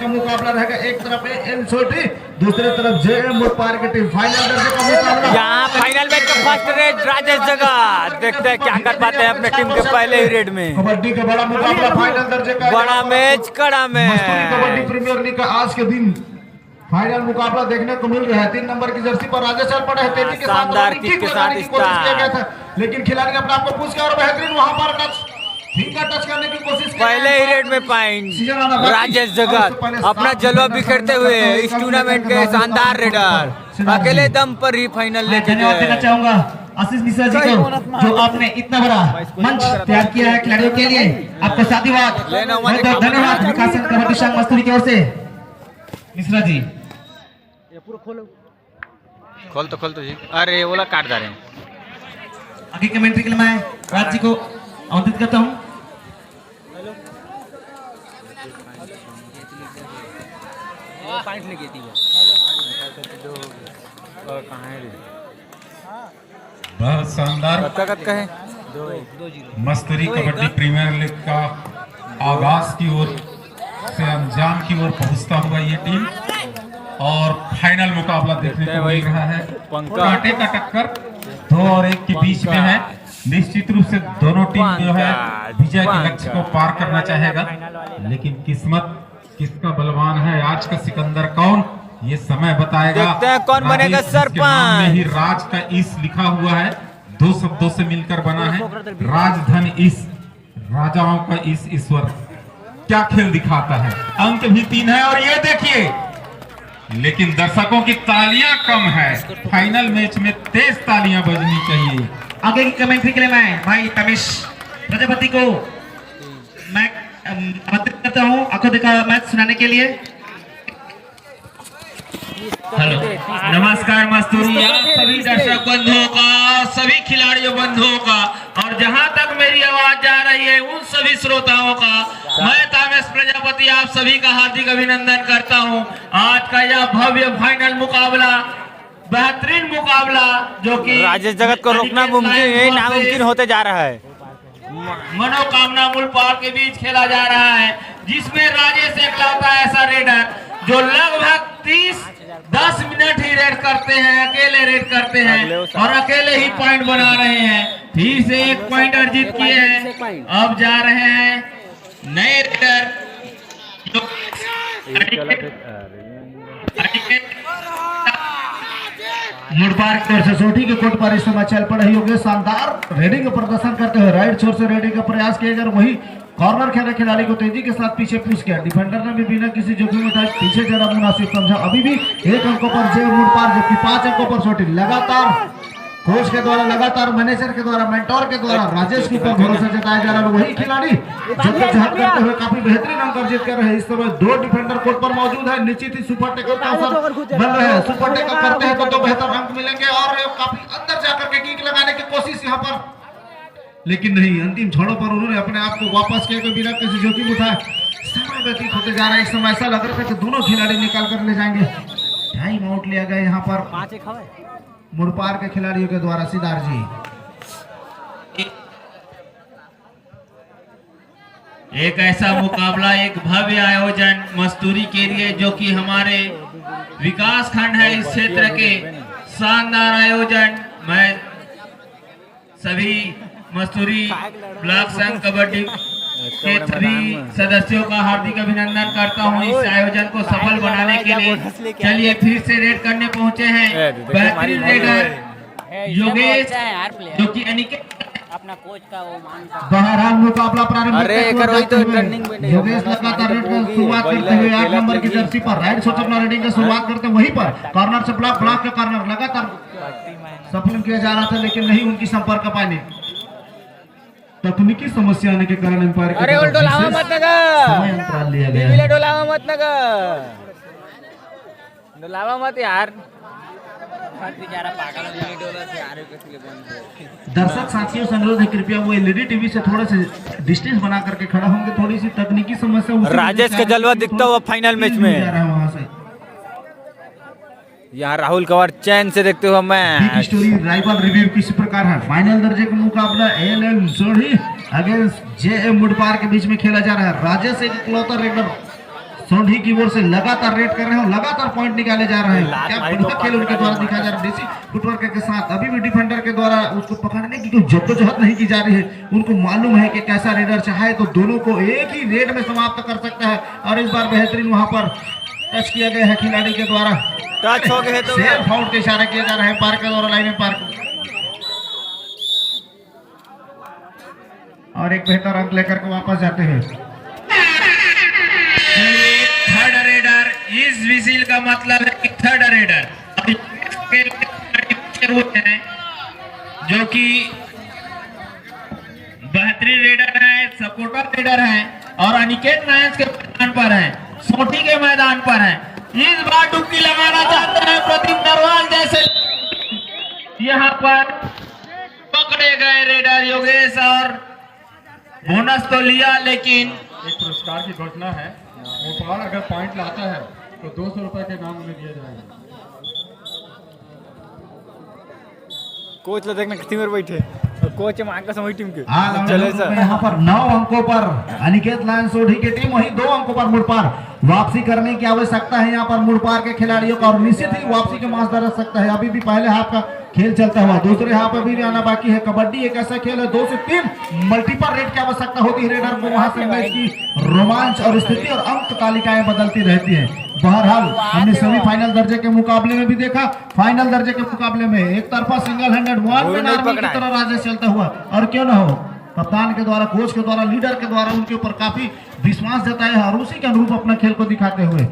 मुकाबला रहेगा, एक तरफ एम छोटी, दूसरी तरफ जेएम मुटपार की टीम। फाइनल दर्जे का मुकाबला यहाँ फाइनल मैच का फर्स्ट रेड राजेश जगत, देखते हैं क्या कर पाते हैं अपने टीम के पहले ही रेड में। कबड्डी का बड़ा मुकाबला फाइनल दर्जे का, बड़ा मैच कड़ा में कबड्डी प्रीमियर लीग का आज के दिन फाइनल मुकाबला देखने को मिल रहा है। 3 नंबर की जर्सी पर राजेश चल पड़े हैं, तेजी के साथ शानदार किक के साथ कोशिश किया गया था, लेकिन खिलाड़ी ने अपने आप को पुश किया और बेहतरीन वहां पर टच करने की कोशिश की। पहले ही रेड में पॉइंट राजेश जगत अपना जलवा बिखेरते हुए इस टूर्नामेंट के शानदार रेडर अकेले दम पर ही फाइनल लेके देना चाहूंगा आशीष मिश्रा जी को, जो आपने इतना बड़ा मंच तैयार किया है खिलाड़ियों के लिए। आपको साधुवाद, धन्यवाद विकास कबड्डी संघ मस्तूरी की ओर से। मिश्रा जी खोल तो जी, अरे बोला काट जा रहे हैं। आगे कमेंट्री के लिए मैं राज जी को आमंत्रित करता हूँ। बहुत शानदार मस्तूरी कबड्डी प्रीमियर लीग का आगाज की ओर से अंजाम की ओर पहुंचता हुआ ये टीम, और फाइनल मुकाबला देखने को मिल रहा है। कांटे का टक्कर 2 और 1 के बीच में है। निश्चित रूप से दोनों टीम जो है विजय के लक्ष्य को पार करना चाहेगा, लेकिन किस्मत किसका बलवान है, आज का सिकंदर कौन, ये समय बताएगा। देखते हैं कौन बनेगा सरपंच। ही राज का इस लिखा हुआ है, 2 शब्दों से मिलकर बना है, राजधन इस, राजाओं का इस ईश्वर। क्या खेल दिखाता है, अंक भी 3 है और ये देखिए, लेकिन दर्शकों की तालियां कम है। फाइनल मैच में तेज तालियां बजनी चाहिए। आगे की कमेंट्री के लिए मैं भाई तमिश प्रजापति को मैं आमंत्रित करता हूँ आंखों का मैच सुनाने के लिए। हेलो, नमस्कार मस्तूरी सभी दर्शक बंधुओं का, सभी खिलाड़ियों बंधुओं का, और जहां तक मेरी आवाज जा रही है उन सभी श्रोताओं का मैं तामेश प्रजापति आप सभी का हार्दिक अभिनंदन करता हूं। आज का यह भव्य फाइनल मुकाबला, बेहतरीन मुकाबला, जो कि राजेश जगत को रोकना मुमकिन नामुमकिन होते जा रहा है। मनोकामना मूलपाल के बीच खेला जा रहा है, जिसमें राजेश एकलौता ऐसा रेडर जो लगभग 10 मिनट ही रेड करते हैं, अकेले रेड करते हैं और अकेले ही पॉइंट बना रहे हैं। फिर से 1 पॉइंट अर्जित किए हैं। अब जा रहे हैं नए रेडर जो मुड़पार की ओर से सोटी के कोर्ट पर इस समय चल पड़े योगेश शानदार रेडिंग का प्रदर्शन करते हुए राइट छोर से रेडिंग का प्रयास किया गया, वही कॉर्नर खेले खिलाड़ी को तेजी के साथ पीछे पुश किया। डिफेंडर ने भी बिना किसी जोखिम उठाए पीछे जरा मुनासिब समझा। अभी भी 1 अंकों पर जे मुड़पार, जबकि 5 अंकों पर सोटी। लगातार कोच के द्वारा, लगातार मैनेजर के द्वारा, मेंटोर के द्वारा राजेश के ऊपर भरोसा जताया जा रहा है। वही खिलाड़ी जद्दोजहद करते हुए काफी बेहतरीन अंक अर्जित कर रहे हैं। इस समय 2 डिफेंडर कोर्ट पर मौजूद है। निश्चित ही सुपर टेकअप का अवसर बन रहे हैं। सुपर टेकअप करते हैं तो 2 बेहतर अंक मिलेंगे और काफी अंदर जाकर के किक लगाने की कोशिश यहाँ पर, लेकिन नहीं, अंतिम क्षणों पर उन्होंने अपने आप को वापस किया बिना किसी जोखिम उठाए। समय व्यतीत होते जा रहा है। एक समय ऐसा लग रहा था कि दोनों खिलाड़ी निकाल कर ले जाएंगे। टाइम आउट लिया गया यहाँ पर मुड़पार के खिलाड़ियों के द्वारा। सिद्धार्थ जी, एक ऐसा मुकाबला, एक भव्य आयोजन मस्तूरी के लिए, जो कि हमारे विकास खंड है इस क्षेत्र के शानदार आयोजन। मैं सभी मस्तूरी ब्लॉक संघ कबड्डी के सभी सदस्यों का हार्दिक अभिनंदन करता हूं इस आयोजन को सफल बनाने के लिए। चलिए फिर से रेड करने पहुंचे हैं बेहतरीन रेडर योगेश, जो कि अपना कोच का वो बहरहाल मुकाबला प्रारंभ योगेश लगातार रेड की शुरुआत करते हुए 8 नंबर की जर्सी पर राइट शॉट अपना रेडिंग की शुरुआत करते वहीं पर कॉर्नर से ब्लॉक के कॉर्नर लगातार सफल किया जा रहा था, लेकिन नहीं उनकी संपर्क पाने तकनीकी समस्या आने के कारण अंपायर के अरे डोलावा मत नगा, समय अंतराल लिया गया है। डोलावा मत नगा, डोलावा मत यार, बेचारा पागल दर्शक साथियों से अनुरोध है कृपया वो एलईडी टीवी से थोड़ा से डिस्टेंस बना करके खड़ा होंगे। थोड़ी सी तकनीकी समस्या राजेश का जलवा दिखता हुआ फाइनल मैच में। यहाँ राहुल कवर चैन से देखते हुए big match. Story rival review किसी प्रकार है। फाइनल दर्जे का मुकाबला एलएम सोढ़ी अगेंस्ट जेएम मुडपार के बीच में खेला जा रहा है। राजेश एक इकलौता रेडर सोढ़ी की ओर से लगातार रेड कर रहे हैं, लगातार पॉइंट निकाले जा रहे हैं। क्या बढ़िया खेल उनके द्वारा दिखाया जा रहा है देसी फुटवर्क के साथ। अभी भी डिफेंडर के द्वारा उसको पकड़ने की कोई जद्दोजहद नहीं की जा रही है। उनको मालूम है कि कैसा रेडर चाहे तो दोनों को एक ही रेड में समाप्त कर सकता है। और इस बार बेहतरीन वहां पर टच किया गया है खिलाड़ी के द्वारा, टच हो गए तो सेल्फ आउट के इशारा किया जा रहा है पार्क के द्वारा, लाइन में पार्क। और एक बेहतर अंक लेकर के वापस जाते हैं। थर्ड रेडर, इस विजिल का मतलब है कि थर्ड रेडर हैं जो कि बेहतरीन रेडर है, सपोर्टर रेडर है और अनिकेत नायक के मैदान पर है, सोटी के मैदान पर है। इस बार डुबकी लगाना चाहते हैं प्रदीप नरवाल जैसे। यहाँ पर पकड़े गए रेडर योगेश और बोनस तो लिया, लेकिन एक पुरस्कार की घोषणा है। वो अगर पॉइंट लाता है तो 200 रुपए के नाम उन्हें दिया जाएगा। कोच ला देखना कितनी बार बैठे और कोच है मांग का समय टीम के चले सर। यहाँ पर 9 अंकों पर अनिकेत लायन सोढ़ी की टीम, वहीं 2 अंकों पर मुड़पार। वापसी करने की आवश्यकता है यहाँ पर मुड़पार के खिलाड़ियों का और निश्चित ही वापसी के मांस दरस सकता है। अभी भी पहले हाफ का खेल चलता हुआ, दूसरे हाफ अभी भी आना बाकी है। कबड्डी एक ऐसा खेल है 2 से 3 मल्टीपल रेड की आवश्यकता होती है रेडर को। वहां से मैच की रोमांच और स्थिति और अंक तालिकाएं बदलती रहती है। बहरहाल हमने सेमीफाइनल दर्जे के मुकाबले में भी देखा, फाइनल दर्जे के मुकाबले में एक तरफा single handed one man army की तरह राजेश चलता हुआ, और क्यों ना हो कप्तान के द्वारा, कोच के द्वारा, लीडर के द्वारा उनके ऊपर काफी विश्वास जताया है और उसी के अनुरूप अपना खेल को दिखाते हुए।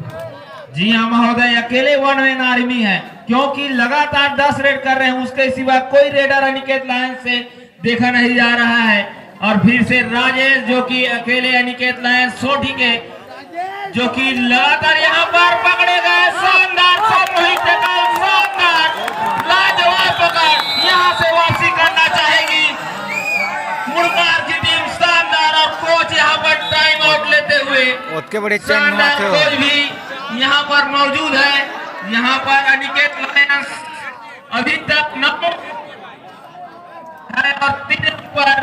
जी हाँ महोदय, अकेले वन मैन आर्मी है क्योंकि लगातार 10 रेड कर रहे हैं, उसके सिवा कोई रेडर अनिकेत लायन से देखा नहीं जा रहा है। और फिर से राजेश जो कि अकेले अनिकेत लायन सोढ़ी के जो कि लगातार यहाँ पर पकड़े गए। शानदार सामूहिक टैकल, शानदार लाजवाब पकड़, यहाँ से वापसी करना चाहेगी मुड़पार की टीम। शानदार, और कोच यहाँ पर टाइम आउट लेते हुए उसके बड़े शानदार कोच भी यहाँ पर मौजूद है। यहाँ पर अनिकेत लायन अभी तक 9 है और 3 पर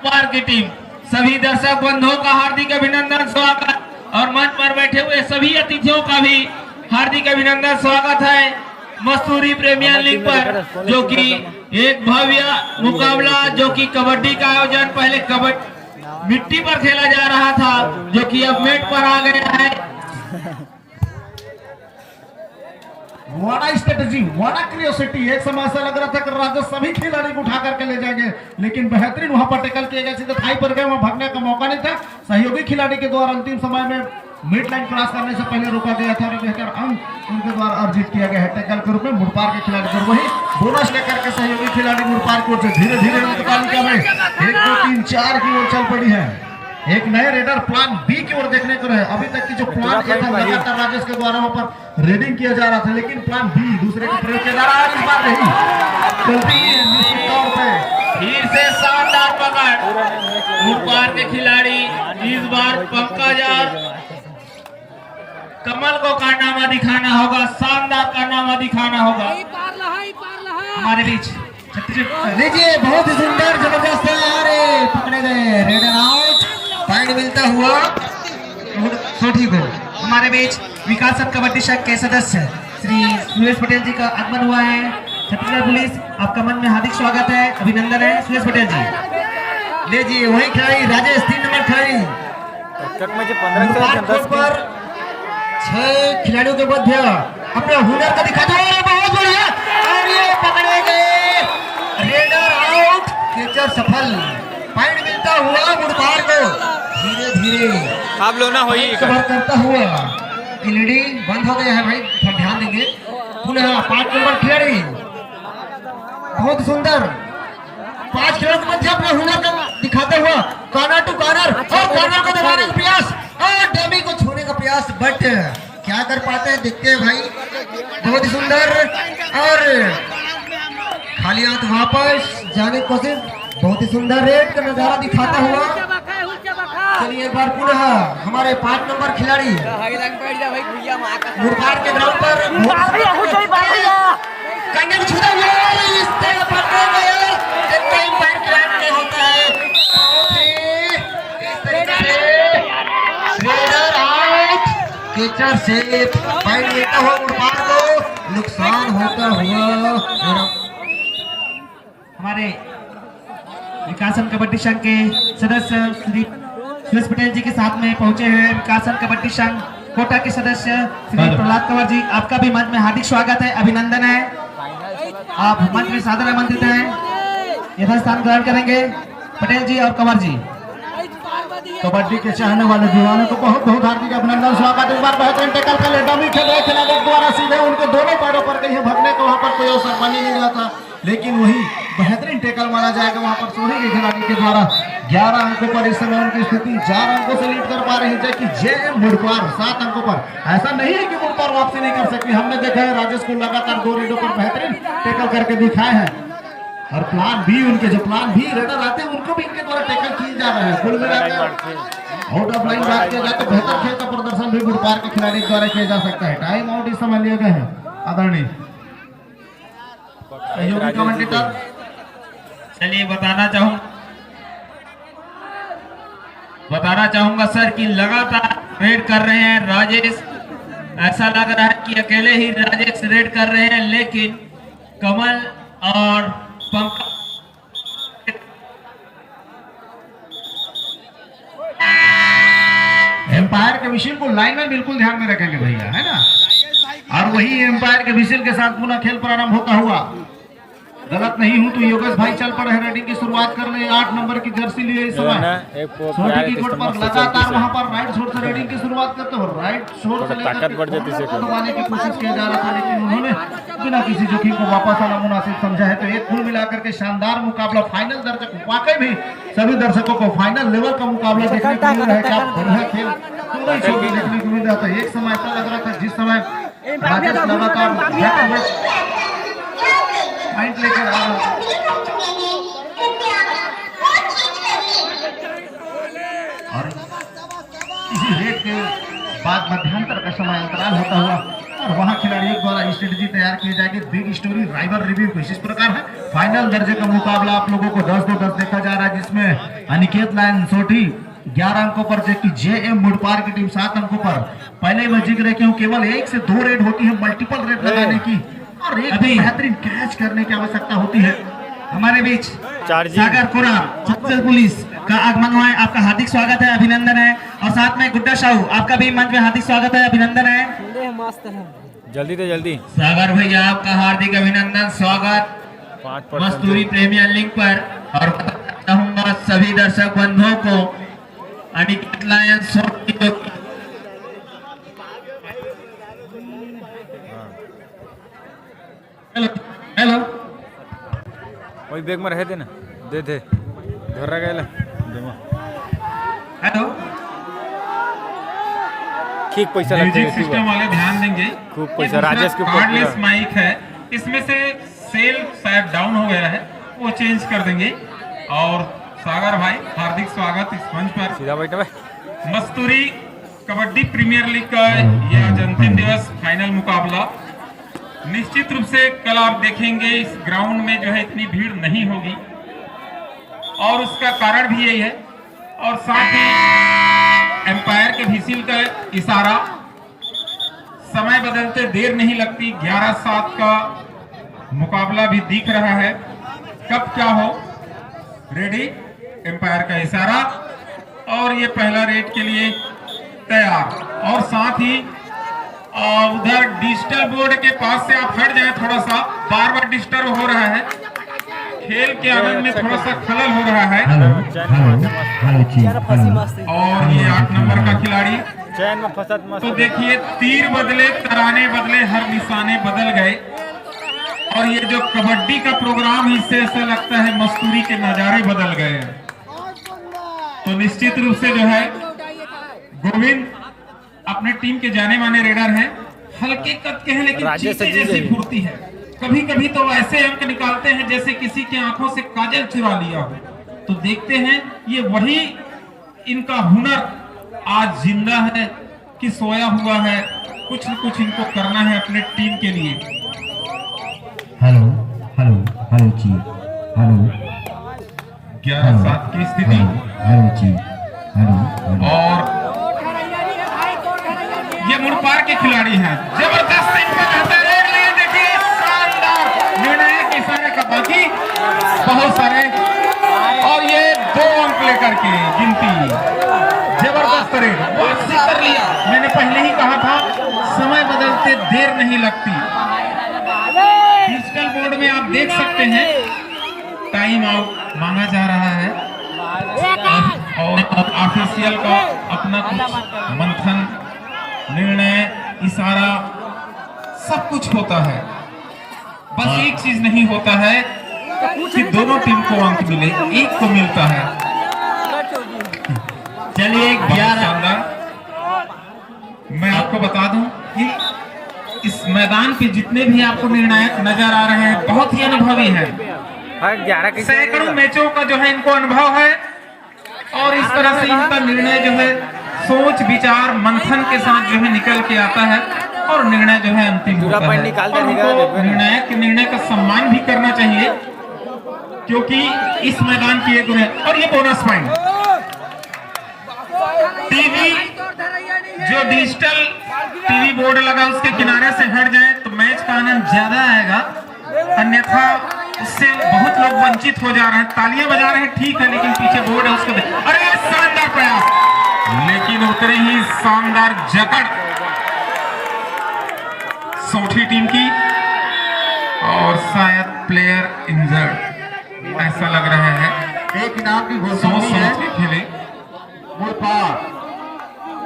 पार की टीम। सभी दर्शक बंधुओं का हार्दिक अभिनंदन, स्वागत और मंच पर बैठे हुए सभी अतिथियों का भी हार्दिक अभिनंदन, स्वागत है मस्तूरी प्रीमियर लीग पर, जो कि एक भव्य मुकाबला जो कि कबड्डी का आयोजन पहले मिट्टी पर खेला जा रहा था जो कि अब मेट पर आ गया है। वाड़ा स्ट्रेटेजी, वाड़ा क्रियोसिटी। एक समय ऐसा लग रहा था कि राजेश सभी खिलाड़ी को उठा करके ले जाएंगे, लेकिन बेहतरीन वहां पर टैकल किए गए, सीधे थाई पर गए, वहां भागने का मौका नहीं था। सहयोगी खिलाड़ी के द्वारा अंतिम समय में मिड लाइन क्रॉस करने से पहले रोका गया था और बेहतर अंक उनके द्वारा अर्जित किया गया है टैकल के रूप में मुड़पार के खिलाड़ी पर। वही बोनस लेकर के सहयोगी खिलाड़ी मुड़पार की ओर से धीरे धीरे तालिका में 1 2 3 4 की ओर चल पड़ी है। एक नए रेडर प्लान बी की ओर देखने को रहे। अभी तक की जो प्लान ए था लगातार राजेश के द्वारा वहां पर रेडिंग किया जा रहा था, लेकिन प्लान बी दूसरे का प्रयोग किया जा रहा है। इस बार नहीं चलती है निश्चित तौर पे। फिर से शानदार पकड़ मुड़पार के खिलाड़ी, इस बार पंकज और कमल को कारनामा दिखाना होगा, शानदार कारनामा दिखाना होगा हमारे बीच। लीजिए, बहुत ही सुंदर जबरदस्त है, पकड़े गए, रेडर आउट, पॉइंट मिलता हुआ सोढ़ी को। हमारे बीच विकास कबड्डी संघ के सदस्य श्री सुरेश पटेल जी का आगमन हुआ है। छत्तीसगढ़ पुलिस, आपका मन में हार्दिक स्वागत है, अभिनंदन है सुरेश पटेल जी। लीजिए, वही खिलाड़ी राजेश 3 नंबर खिलाड़ी पर 6 खिलाड़ियों के मध्य अपने हुनर का दिखाते हुए बहुत बढ़िया, और ये पकड़े गए, रेडर आउट, कैचर सफल, पॉइंट मिलता हुआ मुड़पार को। धीरे धीरे आप लोग ना होई करता हुआ एलईडी बंद हो गया है भाई, थोड़ा ध्यान देंगे। पुनः 5 नंबर खिलाड़ी, बहुत सुंदर 5 खिलाड़ियों के मध्य अपने हुनर का दिखाते हुआ कॉर्नर टू कॉर्नर, और कॉर्नर को दबाने का प्रयास और डमी को छूने का प्रयास, बट क्या कर पाते हैं देखते हैं भाई। बहुत ही सुंदर, और खाली हाथ वापस जाने की कोशिश, बहुत ही सुंदर रेड का नजारा दिखाता हुआ चलिए एक बार पुनः हमारे 5 नंबर खिलाड़ी मुरबार के ग्राउंड पर कंडे में छूटा हुआ है, इस तरह पकड़ गया, जितना अंपायर खिलाड़ी नहीं होता है इस तरीके से रेडर आउट, कैचर से पॉइंट मिलता हुआ मुरबार को नुकसान होता हुआ। हमारे विकासन कबड्डी संघ के सदस्य श्री सुरेश पटेल जी के साथ में पहुंचे हुए विकासन कबड्डी संघ कोटा के सदस्य श्री प्रहलाद कंवर जी, आपका भी मंच में हार्दिक स्वागत है, अभिनंदन है। आप मंच में सादर आमंत्रित हैं, यथास्थान ग्रहण करेंगे पटेल जी और कंवर जी। कबड्डी के चाहने वाले दीवानों को बहुत बहुत हार्दिक अभिनंदन, स्वागत। एक बार बेहतरीन टैकल कर ले, डमी खेल रहे खिलाड़ी द्वारा सीधे उनके दोनों पैरों पर कहीं भगने को वहां पर कोई अवसर बन ही नहीं रहा था, लेकिन वही बेहतरीन टैकल माना जाएगा वहां पर सोनी के खिलाड़ी के द्वारा। 11 अंकों पर इस समय उनकी स्थिति 4 अंकों से लीड कर पा रही है कि जे मुड़पार 7 अंकों पर। ऐसा नहीं है कि मुड़पार वापसी नहीं कर सकती, हमने देखा है राजेश को लगातार 2 रेडों पर बेहतरीन टैकल करके दिखाए हैं, और प्लान भी उनके जो प्लान भी रेडर आते हैं उनको भी इनके द्वारा टैकल किए जा रहे हैं। कुल मिलाकर आउट ऑफ लाइन बात किया जाए तो बेहतर खेल का प्रदर्शन भी मुड़पार के खिलाड़ी द्वारा किया जा सकता है। टाइम आउट इस समय लिए गए हैं आदरणीय सहयोगी कमेंटेटर। चलिए बताना चाहूंगा सर कि लगातार रेड कर रहे हैं राजेश, ऐसा लग रहा है कि अकेले ही राजेश रेड कर रहे हैं, लेकिन कमल और पंकज एम्पायर के विषय को लाइन में बिल्कुल ध्यान में रखेंगे भैया, है ना। और वही एम्पायर के विषय के साथ पुनः खेल प्रारंभ होता हुआ, गलत नहीं हूं तो योगेश भाई चल पड़े हैं रेडिंग की शुरुआत करने। 8 नंबर की जर्सी लिए इस समय छोटी की कोट पर लगातार वहां पर राइट शोर से रेडिंग की शुरुआत करते हो, राइट शोर से लेकर दबाने की कोशिश किया जा रहा था, लेकिन उन्होंने बिना किसी जोखिम को वापस आना मुनासिब समझा है। तो एक कुल मिलाकर के शानदार मुकाबला, फाइनल दर्शक वाकई भी सभी दर्शकों को फाइनल लेवल का मुकाबला देखने को मिल रहा है। क्या बढ़िया खेल देखने को मिल रहा था। एक समय ऐसा लग रहा था जिस समय राजेश लगातार पॉइंट लेकर आ रहा और इसी रेट के बाद मध्यांतर का समय अंतराल होता हुआ और वहां खिलाड़ियों द्वारा स्ट्रेटेजी तैयार की जाएगी। बिग स्टोरी राइवल रिव्यू कुछ इस प्रकार है। फाइनल दर्जे का मुकाबला आप लोगों को 10-2-10 देखा जा रहा है, जिसमें अनिकेत लाइन सोठी 11 अंकों पर, जबकि जेएम मुड़पार की टीम 7 अंकों पर। पहले मैं जिक्र किया केवल 1 से 2 रेड होती है, मल्टीपल रेड लगाने की और एक बेहतरीन कैच करने की आवश्यकता होती है। हमारे बीच सागर कोरा छत्तीसगढ़ पुलिस का आगमन हुआ है, आपका हार्दिक स्वागत है, अभिनंदन है। और साथ में गुड्डा साहू, आपका भी मंच में हार्दिक स्वागत है, अभिनंदन है। जल्दी से जल्दी सागर भैया आपका हार्दिक अभिनंदन, स्वागत मस्तूरी प्रीमियर लीग पर। और बताना चाहूंगा सभी दर्शक बंधुओं को अनिकेत लायन हेलो वही बैग में रहे थे ना, दे थे घर रह गए हेलो ठीक पैसा लगता म्यूजिक है सिस्टम वाले ध्यान देंगे। खूब पैसा राजेश के ऊपर कार्डलेस पूरा। माइक है, इसमें से सेल शायद डाउन हो गया है, वो चेंज कर देंगे। और सागर भाई हार्दिक स्वागत इस मंच पर। सीधा बैठा भाई। मस्तूरी कबड्डी प्रीमियर लीग का यह आज अंतिम दिवस फाइनल मुकाबला। निश्चित रूप से कल आप देखेंगे इस ग्राउंड में जो है इतनी भीड़ नहीं होगी, और उसका कारण भी यही है। और साथ ही एम्पायर के व्हिसिल का इशारा, समय बदलते देर नहीं लगती। 11-7 का मुकाबला भी दिख रहा है, कब क्या हो। रेडी, एम्पायर का इशारा, और ये पहला रेड के लिए तैयार। और साथ ही उधर डिजिटल बोर्ड के पास से आप हट जाएं, थोड़ा सा बार बार डिस्टर्ब हो रहा है, खेल के आनंद में थोड़ा सा खलल हो रहा है। और ये 8 नंबर का खिलाड़ी, चैन में फंसत मस्त। तो देखिए तीर बदले, तराने बदले, हर निशाने बदल गए। और ये जो कबड्डी का प्रोग्राम है, इससे ऐसा लगता है मस्तूरी के नजारे बदल गए। तो निश्चित रूप से जो है गोविंद अपने टीम के जाने माने रेडर हैं, हल्के कद के हैं लेकिन चीते जैसी फुर्ती है। कभी कभी तो ऐसे अंक निकालते हैं जैसे किसी की आंखों से काजल चुरा लिया हो। तो देखते हैं ये वही इनका हुनर आज जिंदा है कि सोया हुआ है, कुछ न कुछ इनको करना है अपने टीम के लिए। हेलो हेलो हेलो जी, हेलो 11-7 की स्थिति। हेलो जी, हेलो। और ये मुड़पार के खिलाड़ी हैं, जबरदस्त इनका रहता है। देखिए शानदार निर्णायक इशारे का बाकी बहुत सारे, और ये 2 अंक लेकर के गिनती, जबरदस्त रेड वापसी कर लिया। मैंने पहले ही कहा था समय बदलते देर नहीं लगती। डिजिटल बोर्ड में आप देख सकते हैं टाइम आउट मांगा जा रहा है और ऑफिशियल का अपना कुछ मंथन, निर्णय, इशारा सब कुछ होता है। बस एक चीज नहीं होता है कि दोनों टीम को अंक मिले, एक को मिलता है। चलिए 11। मैं आपको बता दूं कि इस मैदान पे जितने भी आपको निर्णायक नजर आ रहे हैं बहुत ही अनुभवी हैं। 11 सैकड़ों मैचों का जो है इनको अनुभव है और इस तरह से इनका निर्णय जो है सोच विचार मंथन के साथ जो है निकल के आता है और निर्णय जो है अंतिम होता है। और उनको निर्णायक के निर्णय का सम्मान भी करना चाहिए क्योंकि इस मैदान की एक और ये बोनस पॉइंट टीवी जो डिजिटल टीवी बोर्ड लगा उसके किनारे से हट जाए तो मैच का आनंद ज्यादा आएगा, अन्यथा उससे बहुत लोग वंचित हो जा रहे हैं। तालियां बजा रहे हैं ठीक है, लेकिन पीछे बोर्ड है उसको अरे शानदार प्रयास, लेकिन उतने ही शानदार जकड़ सोठी टीम की और शायद प्लेयर इंजर्ड ऐसा लग रहा है। एक इनाम की घोषणा सोच के खेले।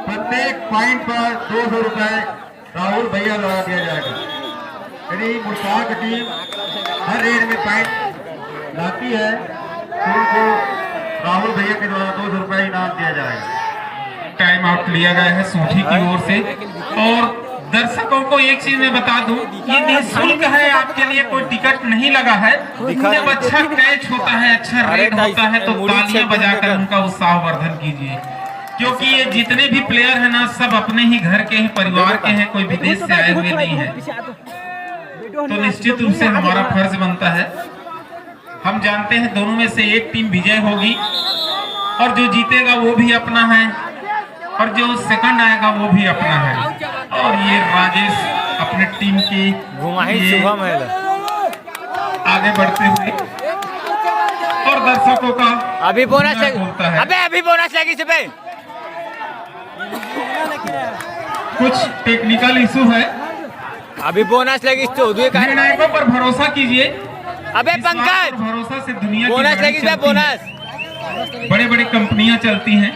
प्रत्येक पॉइंट पर 200 रुपए राहुल भैया लगा दिया जाएगा। यदि मुल्तान की टीम हर रेड में पॉइंट लाती है तो उनको राहुल भैया के द्वारा 200 रुपए इनाम दिया जाएगा। टाइम आउट लिया गया है सोठी की ओर से। और दर्शकों को एक चीज मैं बता दूं, ये निःशुल्क है, आपके लिए कोई टिकट नहीं लगा है। जब अच्छा कैच होता है, अच्छा रेड होता है तो तालियां बजाकर उनका उत्साहवर्धन कीजिए, क्योंकि ये जितने भी प्लेयर हैं ना सब अपने ही घर के हैं, परिवार के हैं, कोई विदेश से आए हुए नहीं है। तो निश्चित रूप से हमारा फर्ज बनता है, हम जानते हैं दोनों में से एक टीम विजय होगी और जो जीतेगा वो भी अपना है और जो सेकंड आएगा वो भी अपना है। और ये राजेश अपने टीम की शुभम है आगे बढ़ते हुए और दर्शकों का अभी बोनस बोलता है। अभी बोनस लगी इस पे कुछ टेक्निकल इशू है, अभी बोनस लगी निर्णायकों पर भरोसा कीजिए। अबे पंकज भरोसा से दुनिया बोनस की लगी चलती बोनस है। बड़े बड़े कंपनियां चलती हैं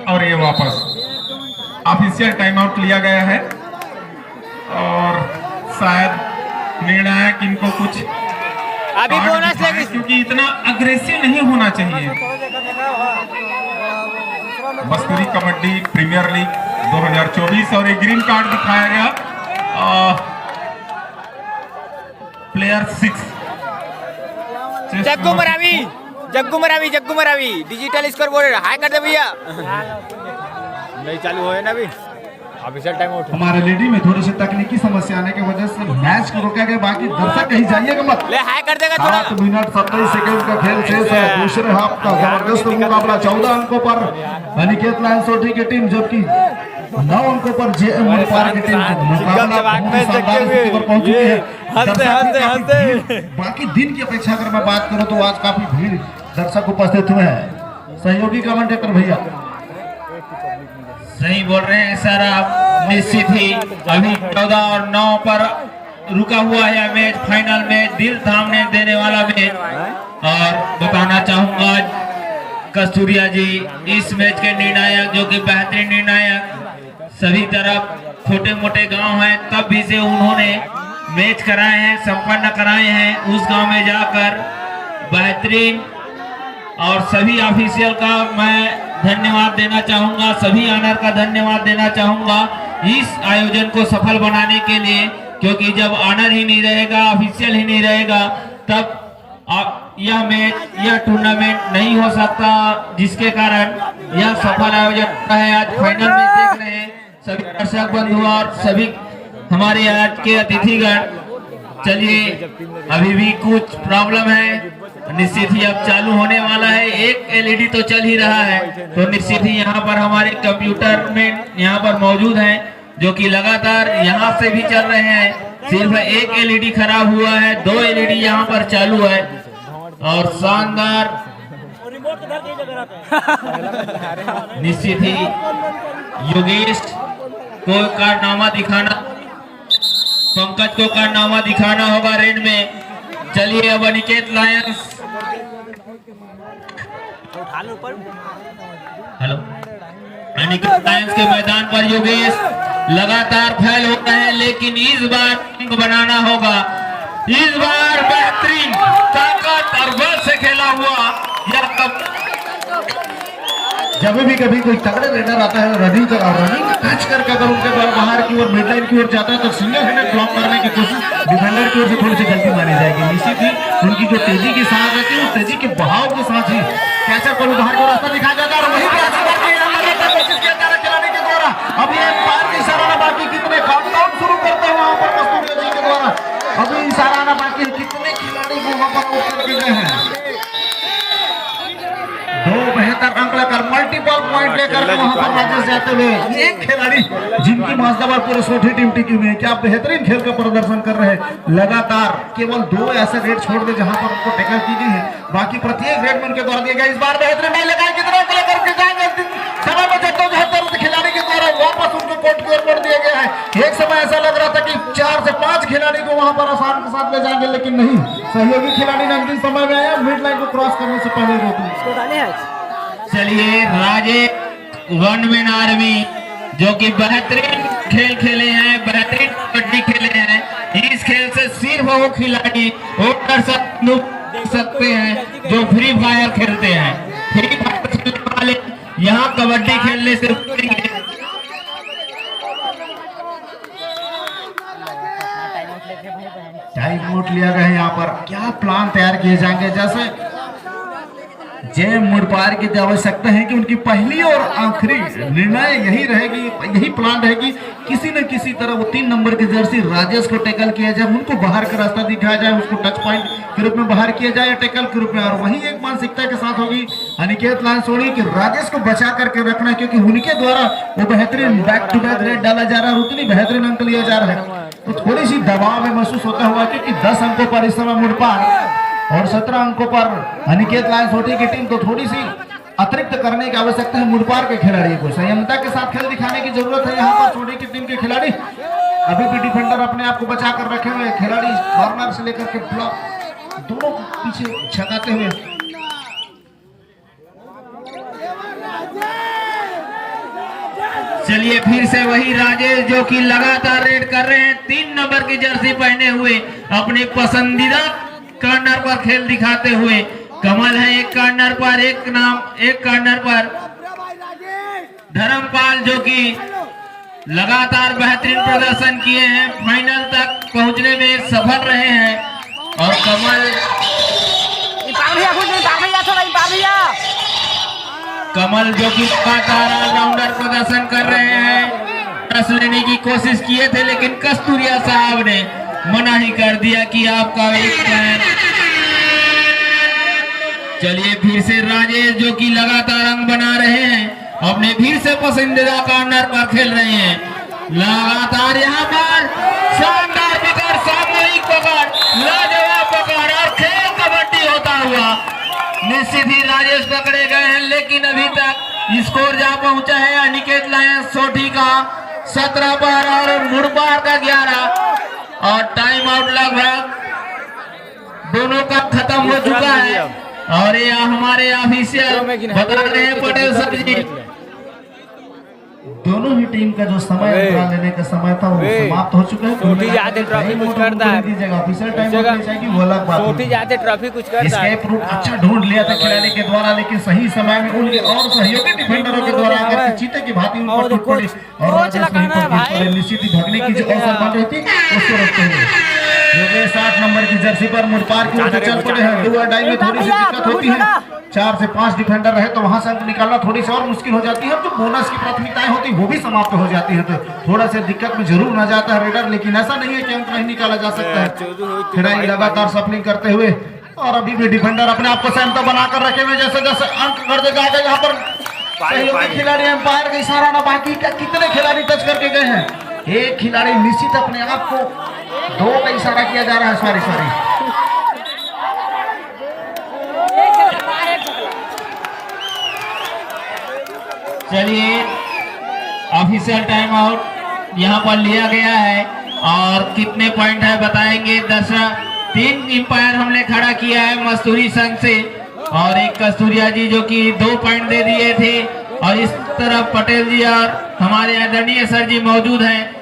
और ये वापस ऑफिशियल टाइम आउट लिया गया है और शायद निर्णायक इनको कुछ अभी बोनस लगी क्योंकि इतना अग्रेसिव नहीं होना चाहिए। मस्तूरी कबड्डी प्रीमियर लीग 2024 और एक ग्रीन कार्ड दिखाया गया player 6 Jaggu Marawi digital scoreboard high कर दे भैया। नहीं चालू हो ना अभी ऑफिशियल टाइम आउट। हमारे लेडी में थोड़ी सी तकनीकी समस्या आने की वजह से मैच को रोका गया। बाकी दर्शक कहीं जाइएगा मत। ले हाई कर देगा थोड़ा। 7 मिनट 27 सेकंड का खेल शेष है। दूसरे हाफ का जबरदस्त मुकाबला 14 अंकों पर अनिकेत लाइन सोठी की टीम, जबकि 9 अंकों पर जेएम मुल्तान की टीम पहुंच चुकी है। बाकी दिन की अपेक्षा अगर मैं बात करूं तो आज काफी भीड़ दर्शक उपस्थित हुए हैं। सहयोगी कमेंटेटर भैया सही बोल रहे हैं सर आप, निश्चित ही अभी 14 और 9 पर रुका हुआ है मैच, फाइनल में दिल थामने देने वाला मैच। और बताना चाहूंगा कस्तूरिया जी इस मैच के निर्णायक, जो कि बेहतरीन निर्णायक, सभी तरफ छोटे मोटे गांव हैं तब भी से उन्होंने मैच कराए हैं, संपन्न कराए हैं। उस गांव में जाकर बेहतरीन और सभी ऑफिशियल का मैं धन्यवाद देना चाहूंगा, सभी ऑनर का धन्यवाद देना चाहूंगा इस आयोजन को सफल बनाने के लिए, क्योंकि जब ऑनर ही नहीं रहेगा, ऑफिशियल ही नहीं रहेगा, तब यह मैच यह टूर्नामेंट नहीं हो सकता, जिसके कारण यह सफल आयोजन है। आज फाइनल में देख रहे हैं सभी दर्शक बंधु और सभी हमारे आज के अतिथिगण। चलिए अभी भी कुछ प्रॉब्लम है, निश्चित ही अब चालू होने वाला है। एक एलईडी तो चल ही रहा है, तो निश्चित ही यहाँ पर हमारे कंप्यूटर में यहाँ पर मौजूद हैं जो कि लगातार यहाँ से भी चल रहे हैं। सिर्फ एक एलईडी खराब हुआ है, 2 एलईडी यहाँ पर चालू है और शानदार निश्चित ही योगेश को कारनामा दिखाना, पंकज को कारनामा दिखाना होगा रेड में। चलिए अब Aniket Lions, hello, Aniket Lions के मैदान पर योगेश लगातार फैल हो रहे हैं, लेकिन इस बार अंक बनाना होगा। इस बार बेहतरीन ताकत और बल से खेला हुआ यह कब जब भी कभी कोई तगड़े रेडर आता है रनिंग टच करके अगर उनके द्वारा बाहर की ओर मिडलाइन की ओर जाता है तो सिंगल हैंडेड ब्लॉक करने की कोशिश डिफेंडर की ओर से थोड़ी सी गलती मानी जाएगी। निश्चित ही उनकी जो तेजी की सांस रहती है उस तेजी के बहाव के साथ ही कैचर को बाहर का रास्ता दिखाया जाता है और वहीं पर कोशिश किया जा रहा है खिलाड़ी के द्वारा। अब ये पार की इशारा बाकी कितने काउंटडाउन शुरू करते हैं वहां पर कस्तूरिया जी के द्वारा। अभी इशारा आना बाकी कितने खिलाड़ी को वहां पर आउट कर दिए हैं। 2 बेहतर अंक लेकर मल्टीपल पॉइंट लेकर वहां पर राजेश जाते हुए एक खिलाड़ी जिनकी माजदाबाद पूरे सोठी टीम टिकी हुई है, क्या बेहतरीन खेल का प्रदर्शन कर रहे हैं। लगातार केवल 2 ऐसे रेड छोड़ दे जहां पर उनको टैकल की गई है, बाकी प्रत्येक रेड में उनके द्वारा दिया गया। इस बार बेहतरीन नहीं लगाए कितना लेकर के जाएंगे समय में जद्दोजहद खिलाड़ी के द्वारा वापस उनको कोर्ट की ओर मोड़ दिया गया है। एक समय ऐसा लग रहा था कि 4 से 5 खिलाड़ी को वहां पर आसान के साथ ले जाएंगे, लेकिन नहीं, सहयोगी खिलाड़ी ने अंतिम समय में आया मिड लाइन को क्रॉस करने से पहले रोक लिया। चलिए राजे वन मैन आर्मी जो कि बेहतरीन खेल खेले हैं, बेहतरीन कबड्डी खेले हैं। इस खेल से सिर्फ वो खिलाड़ी वो देख सकते हैं जो फ्री फायर खेलते हैं। फ्री फायर खेलने वाले यहाँ कबड्डी खेलने से टाइम आउट लिया गया है। यहाँ पर क्या प्लान तैयार किए जाएंगे, जैसे जय मुड़पार की आवश्यकता है कि उनकी पहली और आखिरी निर्णय यही रहेगी, यही प्लान रहेगी किसी न किसी तरह वो 3 नंबर की जर्सी राजेश को टैकल किया जाए, उनको बाहर का रास्ता दिखाया जाए, उसको टच पॉइंट के रूप में बाहर किया जाए या टैकल के रूप में। और वही एक मानसिकता के साथ होगी अनिकेत लायंस होगी कि राजेश को बचा करके रखना, क्योंकि उनके द्वारा वो बेहतरीन बैक टू बैक रेड डाला जा रहा है और उतनी बेहतरीन अंक लिया जा रहा है। तो थोड़ी सी दबाव में महसूस होता हुआ क्योंकि 10 अंकों पर इस समय मुड़पार और 17 अंकों पर अनिकेत लायंस होटी की टीम, तो थोड़ी सी अतिरिक्त करने की आवश्यकता है। मुड़पार के खिलाड़ियों को संयमता के साथ खेल दिखाने की जरूरत है। यहाँ पर छोटी की टीम के खिलाड़ी अभी भी डिफेंडर अपने आप को बचा कर रखे हुए, खिलाड़ी कॉर्नर से लेकर के ब्लॉक दोनों पीछे झकाते हुए। चलिए फिर से वही राजेश जो कि लगातार रेड कर रहे हैं, 3 नंबर की जर्सी पहने हुए अपने पसंदीदा कॉर्नर पर खेल दिखाते हुए। कमल है एक कॉर्नर पर, एक कॉर्नर पर धर्मपाल जो कि लगातार बेहतरीन प्रदर्शन किए हैं, फाइनल तक पहुंचने में सफल रहे हैं। और कमल जो कि लगातार ऑलराउंडर प्रदर्शन कर रहे हैं, टच लेने की कोशिश किए थे लेकिन कस्तूरिया साहब ने मना ही कर दिया कि आपका एक पैर। चलिए फिर से राजेश जो कि लगातार अंक बना रहे हैं, अपने फिर से पसंदीदा कॉर्नर पर खेल रहे हैं। लगातार यहाँ पर शानदार पकड़, सामूहिक पकड़, लाजवाब पकड़ और खेल कबड्डी होता हुआ निश्चित ही राजेश पकड़े गए हैं, लेकिन अभी तक स्कोर जहां पहुंचा है अनिकेत लायंस सोठी का 17 पर और मुड़पार का 11 और टाइम आउट लगभग दोनों का खत्म हो चुका है। और ये हमारे ऑफिशियल बता रहे हैं पटेल सर जी, दोनों ही टीम का जो समय अंतराल लेने का समय था वो समाप्त हो चुका है। छोटी जाते ट्रॉफी कुछ करता है, ऑफिशियल टाइम जाएगी वो अलग बात है। छोटी जाते ट्रॉफी कुछ करता है। इसके रूट अच्छा ढूंढ लिया था खिलाड़ी के द्वारा, लेकिन सही समय में उनके और सहयोगी डिफेंडरों के द्वारा आकर चीते की भांति उन पर टूट पड़ी और निश्चित ही भगने की जो अवसर बन रही थी उसको रोकते हुए योगेश 8 नंबर की जर्सी पर मुड़पार की ओर से चल पड़े हैं। डू और डाई में थोड़ी सी दिक्कत होती है, 4 से 5 डिफेंडर रहे तो वहां से अंक निकालना थोड़ी सी और मुश्किल हो जाती है। जो बोनस की प्राथमिकताएं होती है वो भी समाप्त हो जाती है, तो थोड़ा सा दिक्कत में जरूर न जाता है रेडर, लेकिन ऐसा नहीं है कि अंक नहीं निकाला जा सकता है। खिलाड़ी लगातार सफलिंग करते हुए और अभी भी डिफेंडर अपने आप को सहमता बनाकर रखे हुए, जैसे जैसे अंक कर देगा आगे। यहाँ पर सहयोगी खिलाड़ी एम्पायर का इशारा ना, बाकी का कितने खिलाड़ी टच करके गए हैं। एक खिलाड़ी निश्चित अपने आप को 2 का इशारा किया जा रहा है। सॉरी चलिए ऑफिशियल टाइम आउट यहाँ पर लिया गया है और कितने पॉइंट है बताएंगे दर्शक। 3 एम्पायर हमने खड़ा किया है मस्तूरी संघ से और एक कस्तूरिया जी जो कि 2 पॉइंट दे दिए थे, और इस तरफ पटेल जी और हमारे आदरणीय सर जी मौजूद हैं।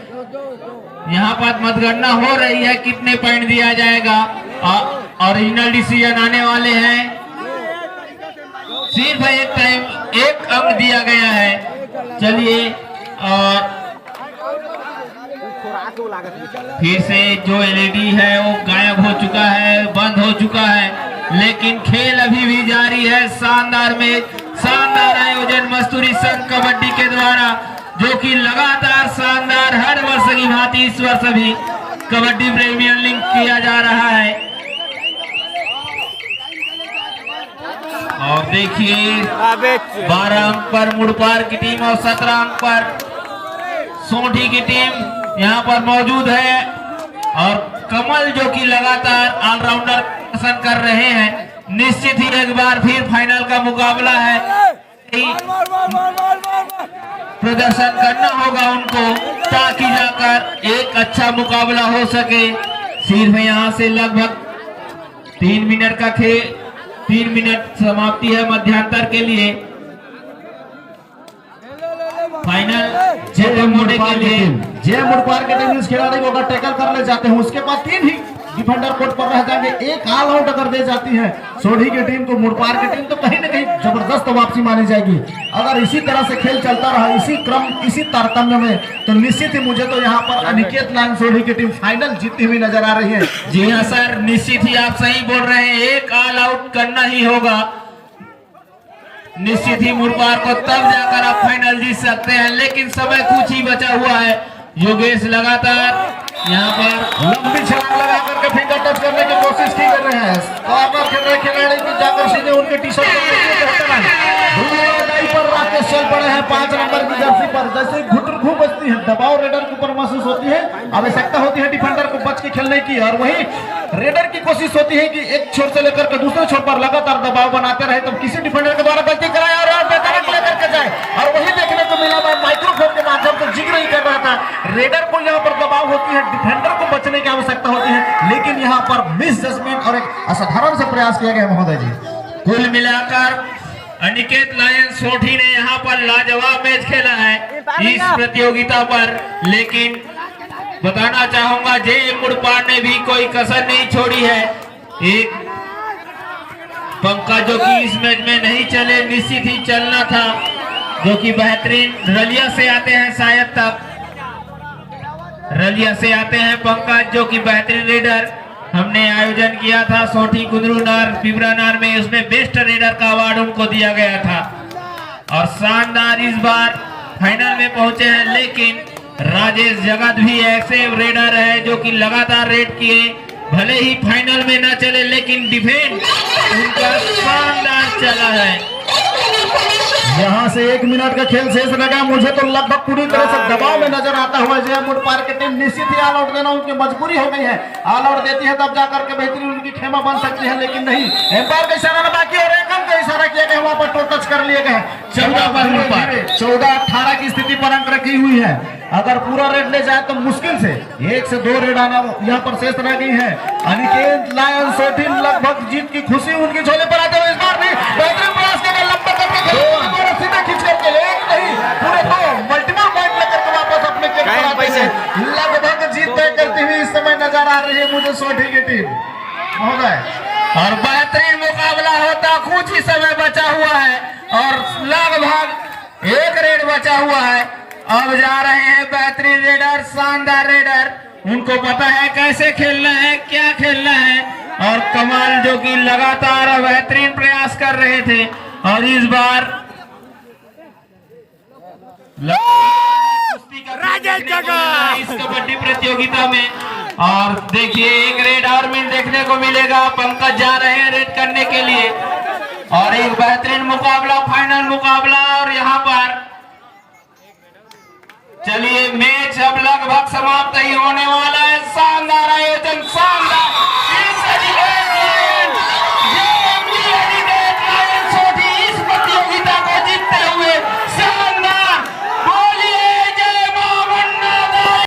यहाँ पर मतगणना हो रही है कितने पॉइंट दिया जाएगा, ओरिजिनल डिसीजन आने वाले हैं। सिर्फ एक अंक दिया गया है। चलिए और फिर से जो एलईडी है वो गायब हो चुका है, बंद हो चुका है, लेकिन खेल अभी भी जारी है। शानदार मैच, शानदार आयोजन मस्तूरी संघ कबड्डी के द्वारा, जो कि लगातार शानदार हर वर्ष की भांति इस वर्ष भी कबड्डी प्रीमियर लीग किया जा रहा है। और देखिए 12 अंक पर मुड़पार की टीम और 17 अंक पर सोंठी की टीम यहाँ पर मौजूद है, और कमल जो कि लगातार ऑलराउंडर प्रदर्शन कर रहे हैं। निश्चित ही एक बार फिर फाइनल का मुकाबला है, प्रदर्शन करना होगा उनको ताकि जाकर एक अच्छा मुकाबला हो सके। सिर्फ यहाँ से लगभग 3 मिनट का खेल, 3 मिनट समाप्ति है मध्यांतर के लिए। फाइनल जय मुड़पार के टीम इस खिलाड़ी को अगर टैकल कर ले जाते हैं, उसके बाद 3 ही डिफेंडर कोर्ट पर रह जाएंगे, एक ऑल आउट अगर दे जाती है सोढ़ी की टीम को मुड़पार की टीम, तो कहीं ना कहीं जबरदस्त वापसी मानी जाएगी। अगर इसी तरह से खेल चलता रहा, इसी क्रम, इसी तारतम्य में, तो निश्चित ही मुझे तो यहाँ पर अनिकेत लाइन सोढ़ी की टीम फाइनल जीतती हुई नजर आ रही है। जी हाँ सर, निश्चित ही आप सही बोल रहे हैं, एक ऑल आउट करना ही होगा। निश्चित ही मुड़पार को तब जाकर आप फाइनल जीत सकते हैं, लेकिन समय कुछ ही बचा हुआ है। योगेश लगातार यहाँ पर लंबी छलांग लगा करके फिंगर टच करने की कोशिश की कर रहे हैं। कॉर्नर खेल रहे खिलाड़ी की जाकर सीधे उनके टी शर्ट पर राकेश चल पड़े हैं 5 नंबर की जर्सी पर। जैसे घुटरू बजती है, दबाव रेडर के ऊपर महसूस होती है, आवश्यकता होती है डिफेंडर को बच के खेलने की, और वही रेडर की कोशिश होती है कि एक छोर से लेकर के दूसरे छोर पर लगातार दबाव बनाते रहे, तब किसी डिफेंडर के द्वारा गलती कराए और लेकर के जाए। और वही देखने को मिला, मैं माइक्रोफोन के माध्यम से जिक्र ही कर रहा था, रेडर को यहाँ पर दबाव होती है, डिफेंडर को बचने की आवश्यकता होती है, लेकिन यहाँ पर मिस जजमेंट और एक असाधारण से प्रयास किया गया महोदय जी। कुल मिलाकर अनिकेत लायन सोठी ने यहाँ पर लाजवाब मैच खेला है इस प्रतियोगिता पर, लेकिन बताना चाहूंगा जे मुड़पार ने भी कोई कसर नहीं छोड़ी है। एक पंकज जो कि इस मैच में नहीं चले, निश्चित ही चलना था, जो कि बेहतरीन रलिया से आते हैं, शायद तक रलिया से आते हैं पंकज, जो कि बेहतरीन रेडर हमने आयोजन किया था सोठी कुंदरूनार पिबरानार में, उसमें बेस्ट रेडर का अवार्ड उनको दिया गया था, और शानदार इस बार फाइनल में पहुंचे हैं। लेकिन राजेश जगत भी ऐसे रेडर है जो कि लगातार रेड किए, भले ही फाइनल में न चले, लेकिन डिफेंस उनका शानदार चला है। यहाँ से 1 मिनट का खेल शेष लगा, मुझे तो लगभग पूरी तरह से दबाव में नजर आता हुआ जय मुड़पार की टीम निश्चित ही ऑल आउट देना उनकी मजबूरी हो गई है। ऑल आउट देती है तब जाकर के बेहतरीन उनकी खेमा बन सकती है, लेकिन नहीं, एम्पायर का इशारा बाकी और एक अंक का इशारा किया गया, वहां पर टो टच कर लिए गए। 14-18 की स्थिति पर अंक रखी हुई है। अगर पूरा रेड ले जाए तो मुश्किल से 1 से 2 रेड आना यहाँ पर शेष रह गई है। अनिकेत लायन सोठी लगभग जीत की खुशी उनकी झोले पर आते हुए इस बार भी बेहतरीन प्रयास किया गया, लंबा करके सीधा खींच करके, एक नहीं पूरे 2 मल्टीपल पॉइंट लेकर के वापस अपने खेल पर आते हैं। लगभग जीत तय करती हुई इस समय नजर आ रही है मुझे सोठी की टीम महोदय, और बेहतरीन मुकाबला होता, कुछ ही समय बचा हुआ है और लगभग 1 रेड बचा हुआ है। अब जा रहे हैं बेहतरीन रेडर, शानदार रेडर उनको पता है कैसे खेलना है, क्या खेलना है। और कमाल जो कि लगातार बेहतरीन प्रयास कर रहे थे और इस बार राजेश जगत इस कबड्डी प्रतियोगिता में। और देखिए एक रेड आर्मिन देखने को मिलेगा, पंकज जा रहे हैं रेड करने के लिए और एक बेहतरीन मुकाबला, फाइनल मुकाबला। और यहाँ पर चलिए मैच अब लगभग समाप्त ही होने वाला